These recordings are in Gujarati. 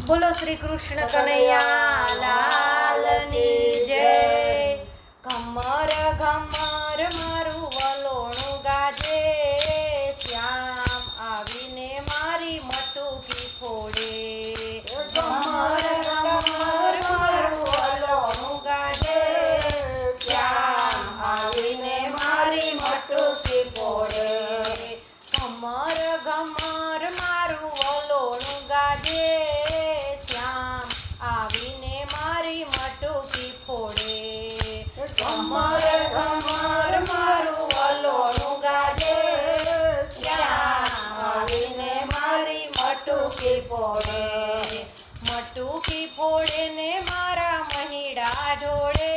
બોલો શ્રી કૃષ્ણ કનૈયા લાલની જય। ઘમર ઘમર મારું વલોણું ગાજે, શ્યામ આવીને મારી મટુકી ફોડે। ઘમર ઘમર મારું વલોણું ગાજે, શ્યામ આવીને મારી મટુકી ફોડે। ઘમર ઘમર મારું વલોણું ગાજે, શ્યામ આવીને મારી મટુકી ફોડે। ઘમર ઘમર મારું વલોણું ગાજે, શ્યામ આવીને મારી મટુકી ફોડે। મટુકી ફોડે ને મારા મહીડા ઢોળે,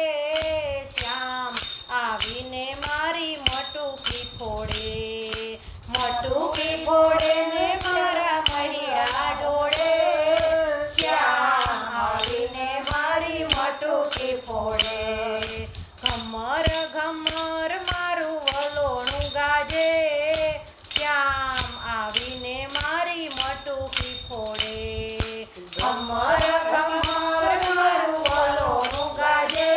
શ્યામ આવીને મારી મટુકી ફોડે। મટુકી ફોડે ને મારા મહીડા ઢોળે, શ્યામ આવીને મારી મટુકી ફોડે। ઘમર ઘમર મારું વલોણું ગાજે, શ્યામ આવીને મારી મટુકી ફોડે। ઘમર ઘમર મારું વલોણું ગાજે,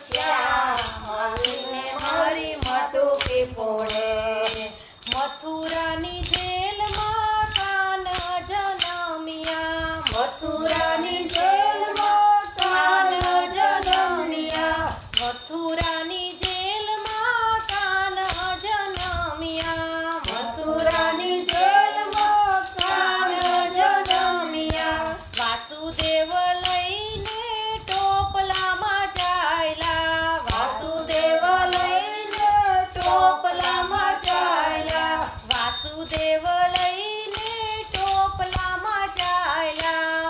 શ્યામ આવીને મારી મટુકી ફોડે। મથુરાની જેલમાં કાન જનમિયા, મથુરાની જેલમાં કાન જનમિયા, મથુરાની જેલમાં કાન જનમિયા, મથુરાની જેલમાં કાન જનમિયા। વાસુદેવ લઈને ટોપલામાં ચાલ્યા, વાસુદેવ લઈને ટોપલામાં ચાલ્યા, વાસુદેવ લઈને ટોપલામાં ચાલ્યા,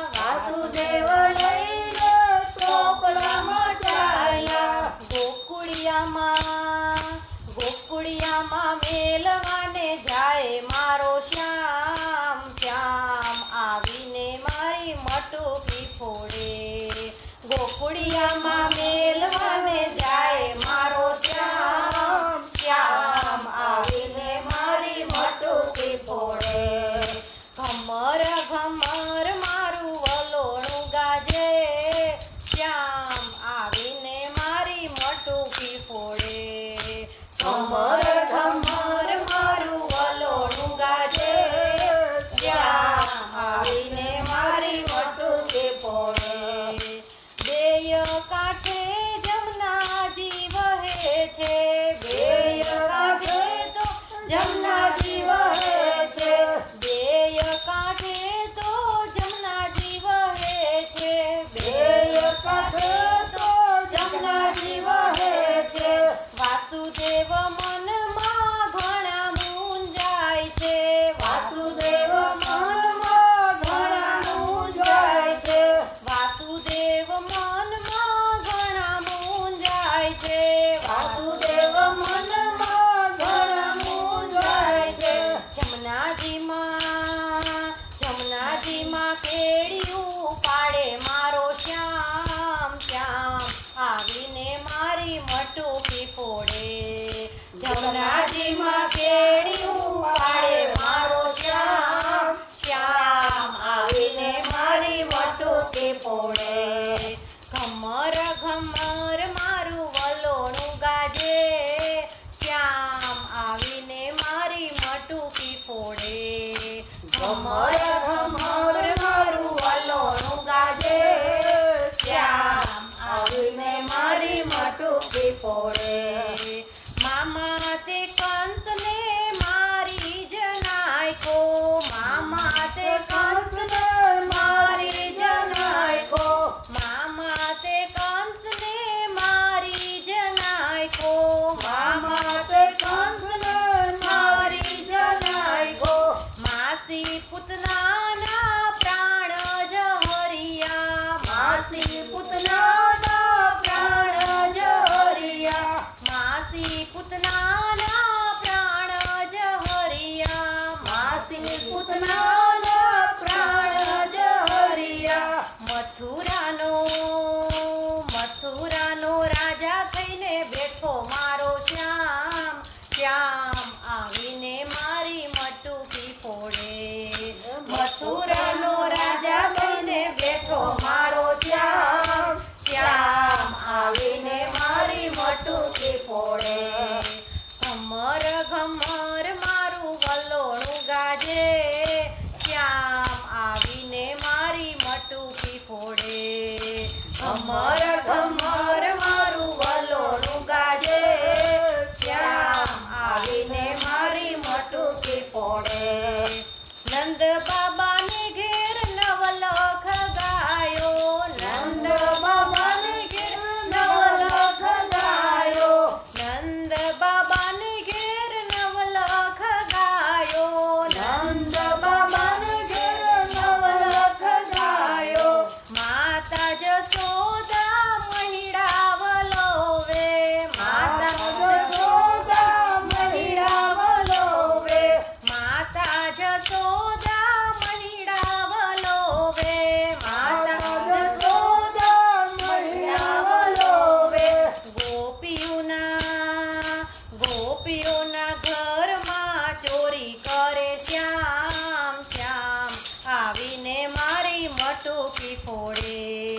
મટુકી ફોડે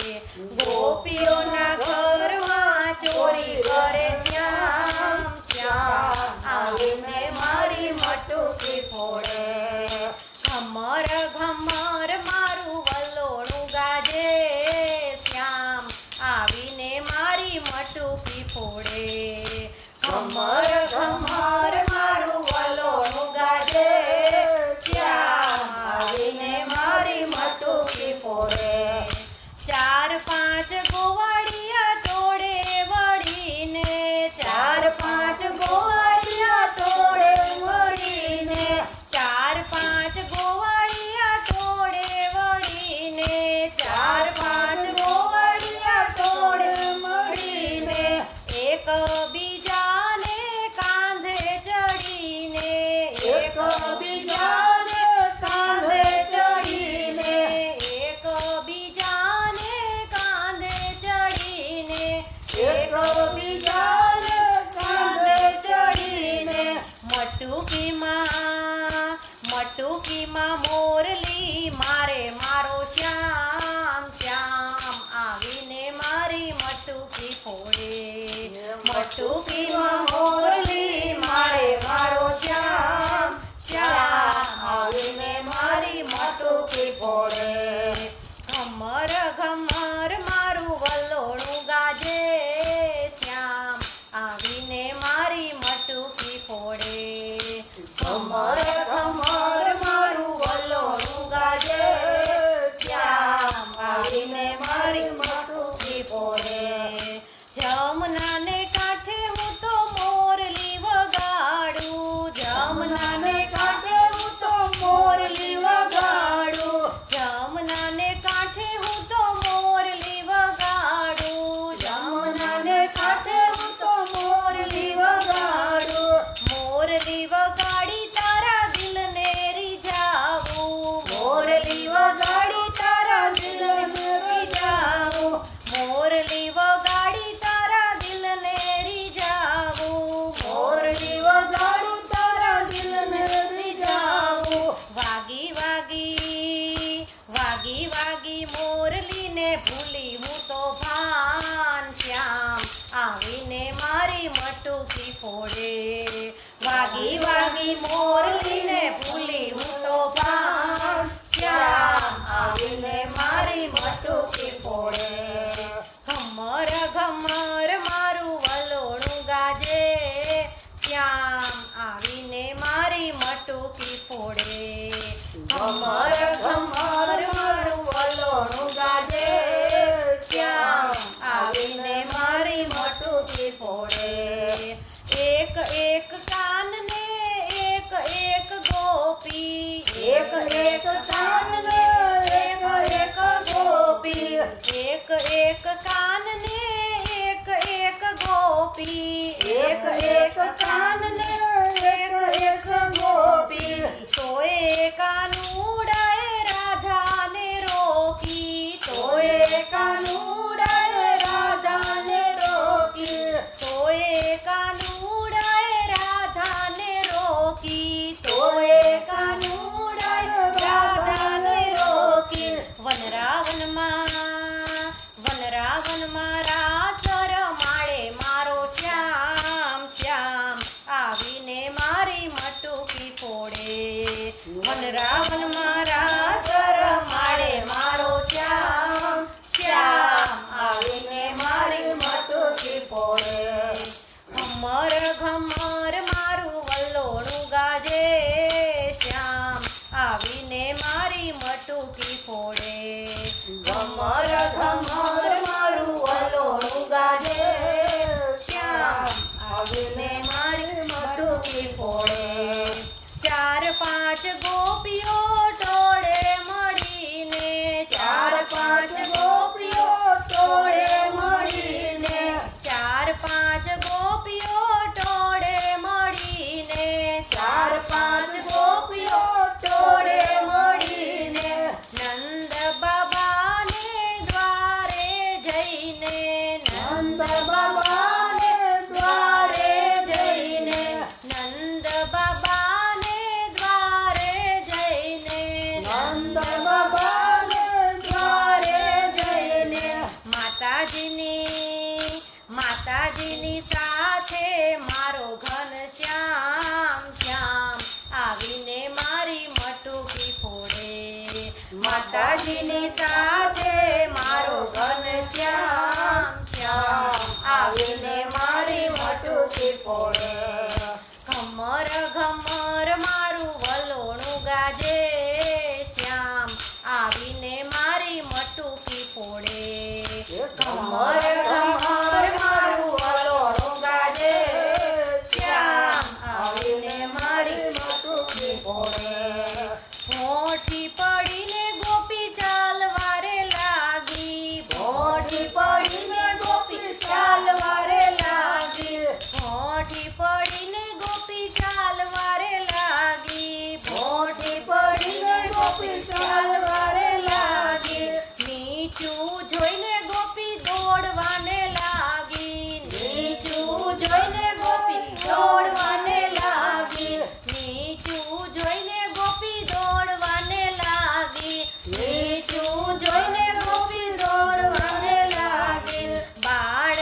ગોપીઓના ઘરમાં ચોરી કરે શ્યામ શ્યામ આવીને મારી મટુકી ફોડે ઘમર ઘમર મારું વલોણું ગાજે શ્યામ આવીને મારી મટુકી ફોડે ઘમર ઘમર મારું વલોણું ગાજે શ્યામ આવીને મારી મટુકી ફોડે ચાર પાંચ ગોવાળિયા તોડે વળીને ચાર પાંચ ગોવાળિયા તોડે વળીને ચાર પાંચ ગોવાળિયા તોડે વળીને ચાર પાંચ ગોવાળિયા તોડે વળીને એક બીજાને કાંધે ચડીને એક બીજાને કાંધે ચડીને એક બીજાને કાંધે ચડીને એક બીજાને કાંધે ચડીને મટુકીમાં મોરલી મારે મારો શ્યામ શ્યામ આવીને મારી મટુકી ફોડે મટુકીમાં મોરલી મારે મારો શ્યામ શ્યામ આવીને મારી મટુકી ફોડે ઘમર ઘમર મારું વલોણું ગાજે શ્યામ આવીને મારી મટુકી ફોડે ઘમર ઘમર મારું વલોણું ગાજે શ્યામ આવીને મારી મટુકી ફોડે જમનાને કાંઠે હું તો મોરલી વગાડું જમનાને કાંઠે હું તો મોરલી વગાડું જમનાને કાંઠે હું તો મોરલી વગાડું જમનાને કાંઠે હું તો મોરલી વગાડું મોરલી વગાડી તારા દિલને રીઝાવું મોરલી વગાડી તારા દિલને રીઝાવું મોરલી વગાડી તારા દિલને રીઝાવું મોરલી વગાડી તારા દિલને રીઝાવું વાગી વાગી મોરલીને ભૂલી હું તો ભાન શ્યામ આવીને મારી મટુકી ફોડે વાગી મોરલીને ભૂલી હું તો ભાન શ્યામ આવીને મારી મટુકી ફોડે ઘમર ઘમર મારું વલોણું ગાજે શ્યામ આવીને મારી મટુકી ફોડે ઘમર ઘમર મારું વલોણું ગાજે શ્યામ આવીને મારી મટુકી ફોડે એક એક કાનને એક એક ગોપી એક એક કાનને એક એક ગોપી એક એક કાનને એક એક ગોપી એક એક કાનને એક એક ગોપી તોય કાનુડાએ રાધાને રોકી તોય કાનુડાએ રાધાને રોકી તોય કાનુડાએ રાધાને રોકી તોય કાનુડાએ રાધાને રોકી વનરાવનમાં રાસ રમાડે મારો શ્યામ શ્યામ આવીને મારી સાથે મારો ઘનશ્યામ શ્યામ આવીને મારી મટુકી ફોડે. ઘમર ઘમર મારું વલોણું ગાજે શ્યામ આવીને મારી મટુકી ફોડે. ઘમર ઘમર મારું વલોણું ગાજે શ્યામ આવીને મારી મટુકી ફોડે. ભોંઠી પડીને ગોપી ચાલવારે લાગી. ભોંઠી પડીને ગોપી ચાલવારે લાગી. ભોંઠી પડીને ગોપી ચાલવારે લાગી. ભોંઠી પડીને ગોપી ચાલવારે લાગી. નીચું જોઈને ગોપી દોડવાને લાગી. નીચું જોઈને ગોપી દોડવાને લાગી. નીચું જોઈને ગોપી દોડવાને લાગી. નીચું જોઈને ગોપી દોડવાને લાગી. બાળ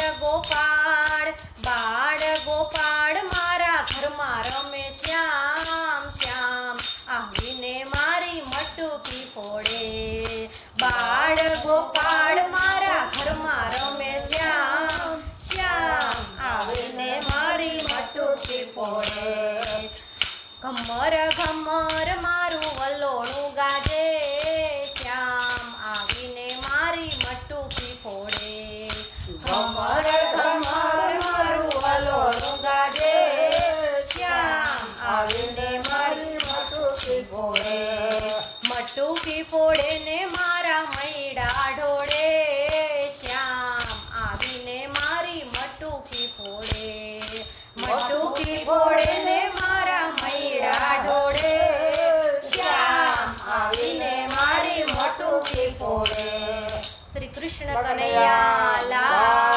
ગોપાળ મારા ઘરમાં રમે શ્યામ શ્યામ આવીને મારી મટુકી ફોડે. બાળ ગોપાળ મારા ઘરમાં રમે શ્યામ શ્યામ આવીને મારી મટુકી ફોડે. ઘમર ઘમર મારું વલોણું ગાજે શ્યામ આવીને મારી મટુકી ફોડે. ઘમર ઘમર મારું વલોણું ગાજે શ્યામ આવીને મારી મટુકી ફોડે. મટુકી ફોડે ને મારા મૈડા ઢોળે શ્યામ આવીને મારી મટુકી ફોડે. મટુકી ફોડે ને મારા મૈડા ઢોળે શ્યામ આવીને મારી મટુકી ફોડે. શ્રી કૃષ્ણ કનૈયા લાલ